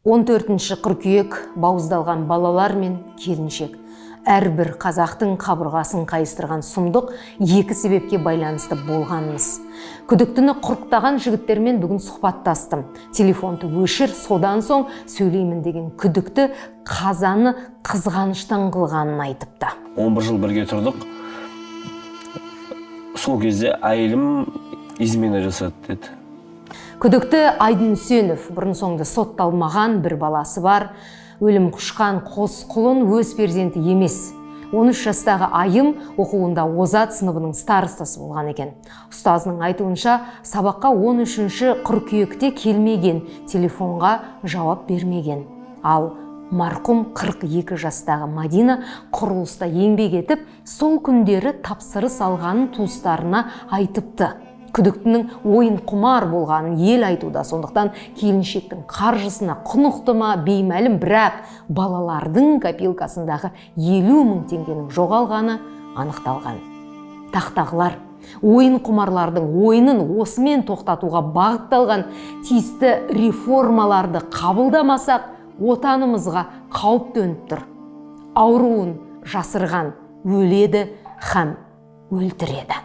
14 қыркүйек бауыздалған балалар мен келіншек. Әрбір қазақтың қабырғасын қайыстырған сұмдық екі себепке байланысты болғанымыз. Күдіктіні құрықтаған жігіттермен бүгін сұхбаттастым. Телефонды өшір, содан соң сөйлеймін деген күдікті қазаны қызғаныштан қылғанын айтыпты. 11 жыл бірге тұрдық. Сол кезде әйелім измена жасады деді. Күдікті Айдын Үсенов, бұрын соңды сотталмаған, бір баласы бар. Өлім құшқан қос құлын өз перзенті емес. 13 жастағы Айым оқуында озат сыныбының старостасы болған екен. Ұстазының айтуынша, сабаққа 13 қыркүйекте келмеген, телефонға жауап бермеген. Ал марқұм 42 жастағы Мадина құрылыста еңбек етіп, сол күндері тапсырыс алғанын туыстарына айтыпты. Күдіктінің ойын құмар болғанын ел айтуда, сондықтан келіншектің қаржысына құнықты ма беймәлім, бірақ балалардың копилкасындағы 50 мың теңгенің жоғалғаны анықталған. Тақтағылар, ойын құмарлардың ойынын осымен тоқтатуға бағытталған тиісті реформаларды қабылдамасақ, отанымызға қауіп төніп тұр. Ауруын жасырған өледі һәм өлтіреді.